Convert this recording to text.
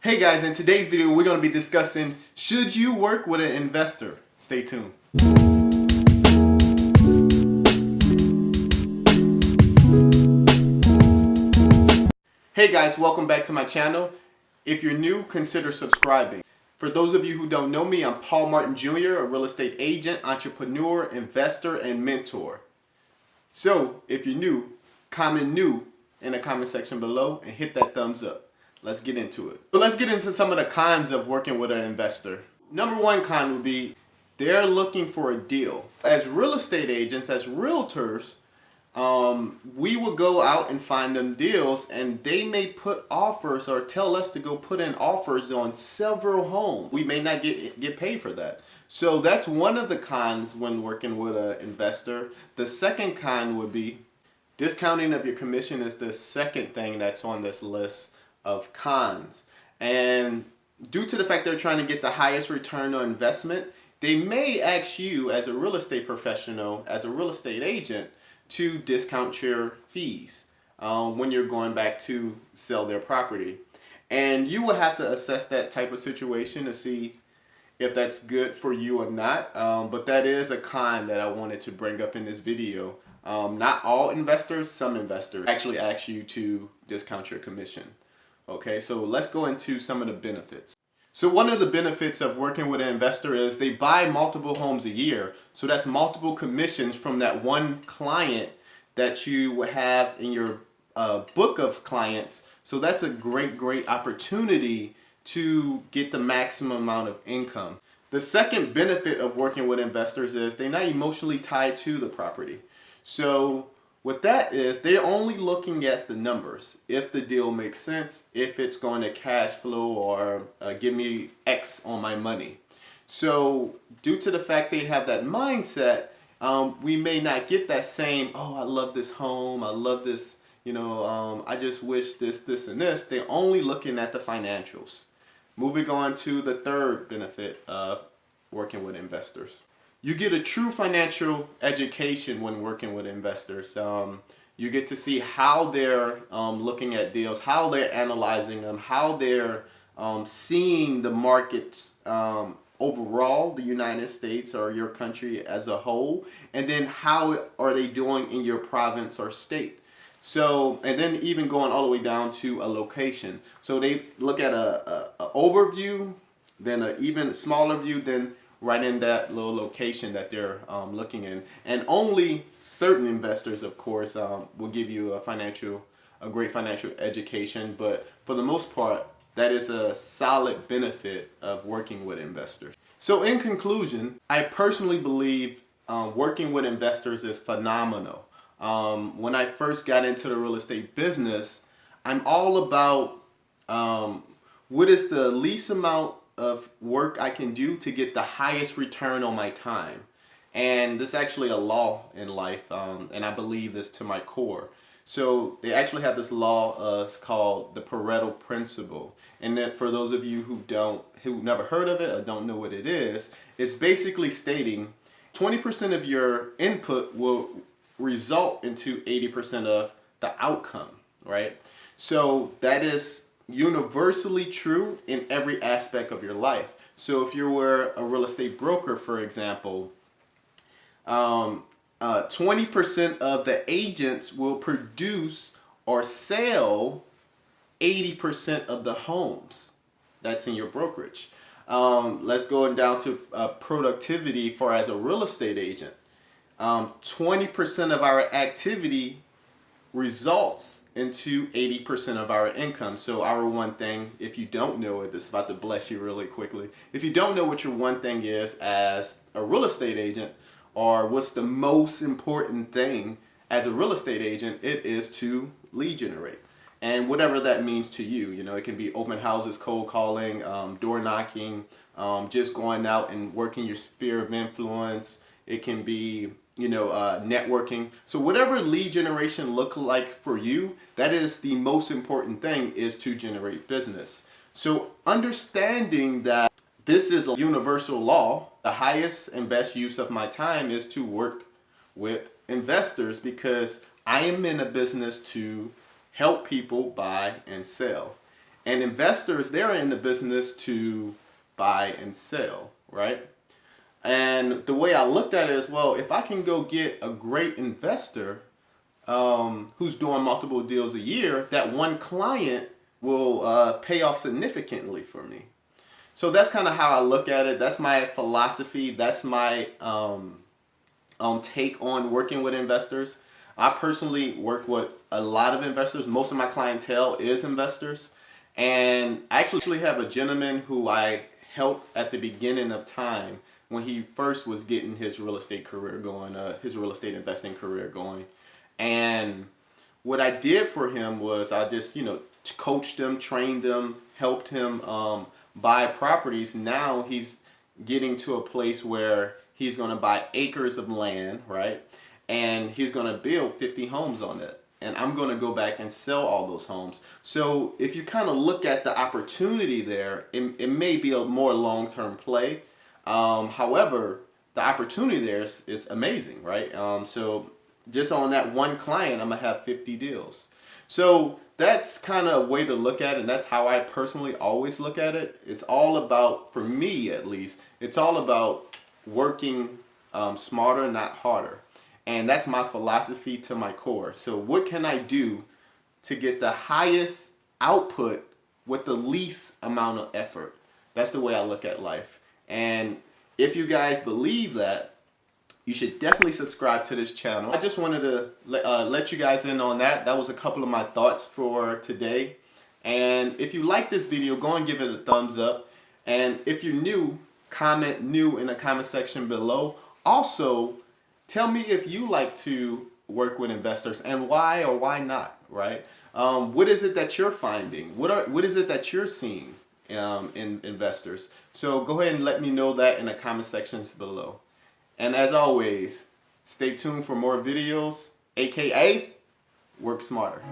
Hey guys, in today's video we're going to be discussing, should you work with an investor? Stay tuned. Hey guys, welcome back to my channel. If you're new, consider subscribing. For those of you who don't know me, I'm Paul Martin Jr., a real estate agent, entrepreneur, investor, and mentor. So if you're new, comment new in the comment section below and hit that thumbs up. Let's get into it. So let's get into some of the cons of working with an investor. Number one con would be they're looking for a deal. As real estate agents, as realtors, we will go out and find them deals, and they may put offers or tell us to go put in offers on several homes. We may not get paid for that. So that's one of the cons when working with an investor. The second con would be discounting of your commission is the second thing that's on this list of cons. And due to the fact they're trying to get the highest return on investment, they may ask you as a real estate professional, as a real estate agent, to discount your fees when you're going back to sell their property. And you will have to assess that type of situation to see if that's good for you or not. But that is a con that I wanted to bring up in this video. Not all investors, some investors actually ask you to discount your commission. Okay, so let's go into some of the benefits. So one of the benefits of working with an investor is they buy multiple homes a year. So that's multiple commissions from that one client that you have in your book of clients. So that's a great opportunity to get the maximum amount of income. The second benefit of working with investors is they're not emotionally tied to the property. So what that is, they're only looking at the numbers. If the deal makes sense, if it's going to cash flow or give me X on my money. So due to the fact they have that mindset, we may not get that same, oh, I love this home, I love this, I just wish this, and this. They're only looking at the financials. Moving on to the third benefit of working with investors. You get a true financial education when working with investors. You get to see how they're looking at deals, how they're analyzing them, how they're seeing the markets overall, the United States or your country as a whole, and then how are they doing in your province or state. So, and then even going all the way down to a location. So they look at a overview, then an even smaller view, then right in that little location that they're looking in. And only certain investors, of course, will give you a great financial education. But for the most part, that is a solid benefit of working with investors. So in conclusion, I personally believe working with investors is phenomenal. When I first got into the real estate business, I'm all about what is the least amount of work I can do to get the highest return on my time. And this is actually a law in life, and I believe this to my core. So they actually have this law it's called the Pareto principle. And that for those of you who never heard of it or don't know what it is, it's basically stating 20% of your input will result into 80% of the outcome, right? So that is universally true in every aspect of your life. So if you were a real estate broker, for example, 20% of the agents will produce or sell 80% of the homes that's in your brokerage. Let's go down to productivity for as a real estate agent. 20% of our activity results into 80% of our income. So our one thing, if you don't know it, this is about to bless you really quickly. If you don't know what your one thing is as a real estate agent, or what's the most important thing as a real estate agent, it is to lead generate. And whatever that means to you, it can be open houses, cold calling, door knocking, just going out and working your sphere of influence. It can be networking. So whatever lead generation look like for you, that is the most important thing, is to generate business. So understanding that this is a universal law, the highest and best use of my time is to work with investors, because I am in a business to help people buy and sell. And investors, they're in the business to buy and sell, right? And the way I looked at it is, well, if I can go get a great investor who's doing multiple deals a year, that one client will pay off significantly for me. So that's kind of how I look at it. That's my philosophy. That's my take on working with investors. I personally work with a lot of investors. Most of my clientele is investors. And I actually have a gentleman who I helped at the beginning of time when he first was getting his real estate career going, his real estate investing career going. And what I did for him was I just, coached him, trained him, helped him buy properties. Now he's getting to a place where he's going to buy acres of land, right? And he's going to build 50 homes on it. And I'm going to go back and sell all those homes. So if you kind of look at the opportunity there, it may be a more long-term play. However, the opportunity there is amazing, right? So just on that one client, I'm going to have 50 deals. So that's kind of a way to look at it, and that's how I personally always look at it. It's all about, for me at least, it's all about working smarter, not harder. And that's my philosophy to my core. So what can I do to get the highest output with the least amount of effort? That's the way I look at life. And if you guys believe that, you should definitely subscribe to this channel. I just wanted to let you guys in on that. That was a couple of my thoughts for today. And if you like this video, go and give it a thumbs up. And if you're new, comment new in the comment section below. Also, tell me if you like to work with investors and why or why not, right? What is it that you're finding? What is it that you're seeing in investors? So go ahead and let me know that in the comment sections below. And as always, stay tuned for more videos, aka work smarter.